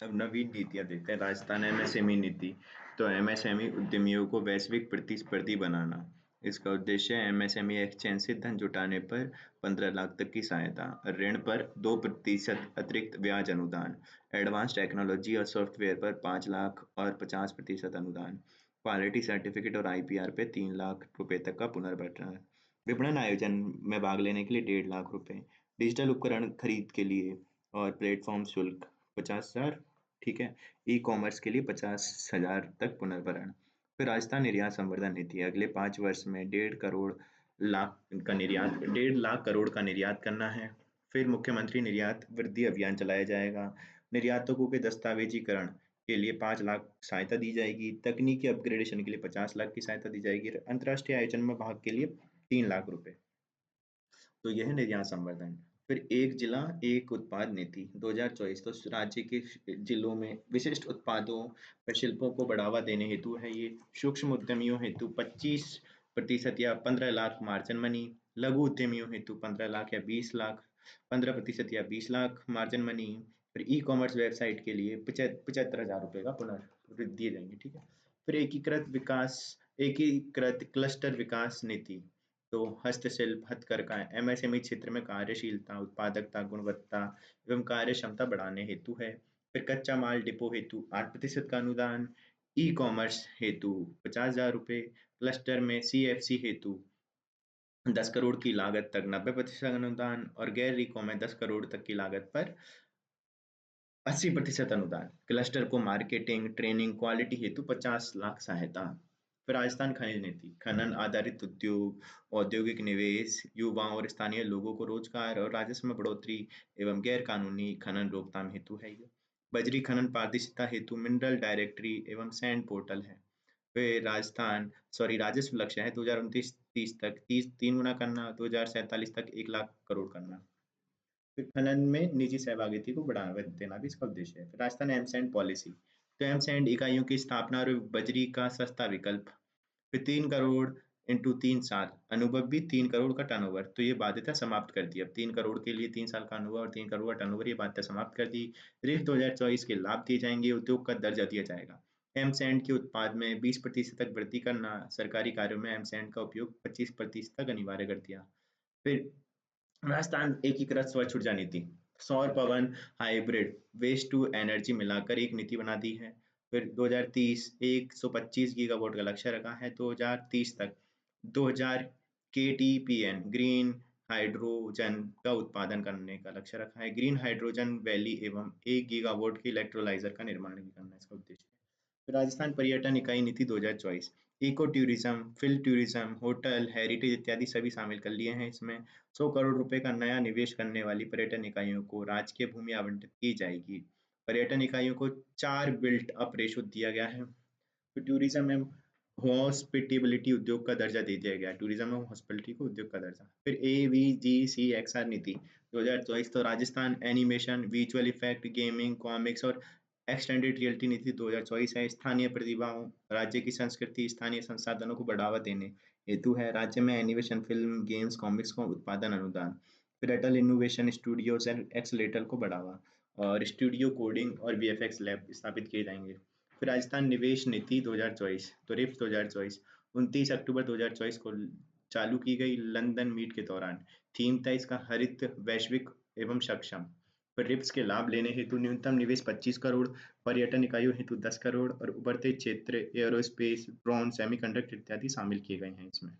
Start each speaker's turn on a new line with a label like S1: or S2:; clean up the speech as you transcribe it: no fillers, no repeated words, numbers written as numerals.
S1: अब नवीन नीतियाँ देखते हैं। राजस्थान एमएसएमई नीति। तो एमएसएमई उद्यमियों को वैश्विक प्रतिस्पर्धी बनाना। इसका उद्देश्य है एमएसएमई एक्सचेंज से धन जुटाने पर 15 लाख तक की सहायता, ऋण पर 2% अतिरिक्त ब्याज अनुदान, एडवांस टेक्नोलॉजी और सॉफ्टवेयर पर 5 लाख और 50% अनुदान, क्वालिटी सर्टिफिकेट और आईपीआर पे 3 लाख रुपए तक का पुनर्गठन। विपणन आयोजन में भाग लेने के लिए 1.5 लाख रुपए, डिजिटल उपकरण खरीद के लिए और प्लेटफॉर्म शुल्क 50,000। ठीक है। ई कॉमर्स के लिए 50,000 तक पुनर्भरण। फिर राजस्थान निर्यात संवर्धन नीति, अगले 5 वर्ष में 1.5 लाख करोड़ का निर्यात करना है। फिर मुख्यमंत्री निर्यात वृद्धि अभियान चलाया जाएगा। निर्यातकों के दस्तावेजीकरण के लिए 5 लाख सहायता दी जाएगी। तकनीकी अपग्रेडेशन के लिए 50 लाख की सहायता दी जाएगी। अंतर्राष्ट्रीय आयोजन में भाग के लिए 3 लाख रुपए। तो यह निर्यात संवर्धन। फिर एक जिला एक उत्पाद नीति 2024। तो राज्य के जिलों में विशिष्ट उत्पादों व शिल्पों को बढ़ावा देने हेतु है ये। सूक्ष्म उद्यमियों हेतु 25% या 15 लाख मार्जिन मनी, लघु उद्यमियों हेतु 15 लाख या 20 लाख, 15% या 20 लाख मार्जिन मनी। फिर ई कॉमर्स वेबसाइट के लिए 75,000 रुपये का पुनर्वृद्धि दिए जाएंगे। ठीक है। फिर एकीकृत क्लस्टर विकास नीति। तो हस्तशिल्प, हथकरघा, एमएसएमई क्षेत्र में कार्यशीलता, उत्पादकता, गुणवत्ता एवं कार्य क्षमता बढ़ाने हेतु है। फिर कच्चा माल डिपो हेतु 8% का अनुदान, ई कॉमर्स हेतु 50,000 रुपये, क्लस्टर में सीएफसी हेतु 10 करोड़ की लागत तक 90% अनुदान और गैर ईको में 10 करोड़ तक की लागत पर 80% अनुदान। क्लस्टर को मार्केटिंग, ट्रेनिंग, क्वालिटी हेतु 50 लाख सहायता। फिर राजस्थान खनिज नीति, खनन आधारित उद्योग, औद्योगिक निवेश, युवाओं और स्थानीय लोगों को रोजगार और राजस्व में बढ़ोतरी एवं गैर कानूनी खनन रोकथाम हेतु है ये। बजरी खनन पारदर्शिता हेतु मिनरल डायरेक्टरी एवं सैंड पोर्टल है। फिर राजस्व लक्ष्य है 2029-30 तक 3 गुना करना, 2047 तक 1 लाख करोड़ करना। फिर खनन में निजी सहभागिता को बढ़ावा देना भी इसका उद्देश्य है। फिर राजस्थान एम्स एंड पॉलिसी। तो एम्स एंड इकाइयों की स्थापना और बजरी का सस्ता विकल्प। फिर 3 करोड़ इंटू 3 साल, अनुभव भी 3 करोड़ का टर्नओवर। तो ये बाध्यता समाप्त कर दी। अब 3 करोड़ के लिए 3 साल का अनुभव और 3 करोड़ का टर्नओवर, ये बाध्यता समाप्त कर दी। रिफ 2024 के लाभ दिए जाएंगे, उद्योग का दर्जा दिया जाएगा। एम्स एंड के उत्पाद में 20% तक वृद्धि करना, सरकारी कार्यों में एम्स एंड का उपयोग 25% तक अनिवार्य कर दिया। फिर राजस्थान एकीकृत स्वच्छ ऊर्जा नीति, सौर पवन हाइब्रिड वेस्ट टू एनर्जी मिलाकर एक नीति बना दी है। फिर 2030 125 गीगावाट का लक्ष्य रखा है। 2030 तक 2000 केटीपीएन ग्रीन हाइड्रोजन का उत्पादन करने का लक्ष्य रखा है। ग्रीन हाइड्रोजन वैली एवं 1 गीगावाट के इलेक्ट्रोलाइजर का निर्माण भी करना इसका उद्देश्य है। फिर राजस्थान पर्यटन इकाई नीति 2024, eco tourism, field tourism, hotel, heritage इत्यादि सभी शामिल कर लिए हैं इसमें। 100 करोड़ रुपए का नया निवेश करने वाली पर्यटन इकाइयों को राजकीय भूमि आवंटित की जाएगी। पर्यटन इकाइयों को 4 बिल्ट अप रेशो दिया गया है। तो टूरिज्म एवं हॉस्पिटेबिलिटी उद्योग का दर्जा दे दिया गया है। टूरिज्म एवं हॉस्पिटलिटी को उद्योग का दर्जा। फिर AVGCXR नीति 2024। तो Rajasthan animation, visual effect, gaming, comics और एक्सटेंडेड रियलिटी नीति 2024 है। स्थानीय प्रतिभाओं, राज्य की संस्कृति, स्थानीय संसाधनों को बढ़ावा देने हेतु है। राज्य में एनिमेशन, फिल्म, गेम्स, कॉमिक्स को उत्पादन अनुदान। फिर अटल इनोवेशन स्टूडियोज एंड एक्सलेटर को बढ़ावा और स्टूडियो कोडिंग और वीएफएक्स लैब स्थापित किए जाएंगे। फिर राजस्थान निवेश नीति 2024। तो रिफ 2024 29 अक्टूबर 2024 को चालू की गई लंदन मीट के दौरान। थीम था इसका हरित, वैश्विक एवं सक्षम। फिर रिप्स के लाभ लेने हेतु न्यूनतम निवेश 25 करोड़, पर्यटन इकाइयों हेतु 10 करोड़ और उभरते क्षेत्र एयरोस्पेस, ड्रोन, सेमीकंडक्टर इत्यादि शामिल किए गए हैं इसमें।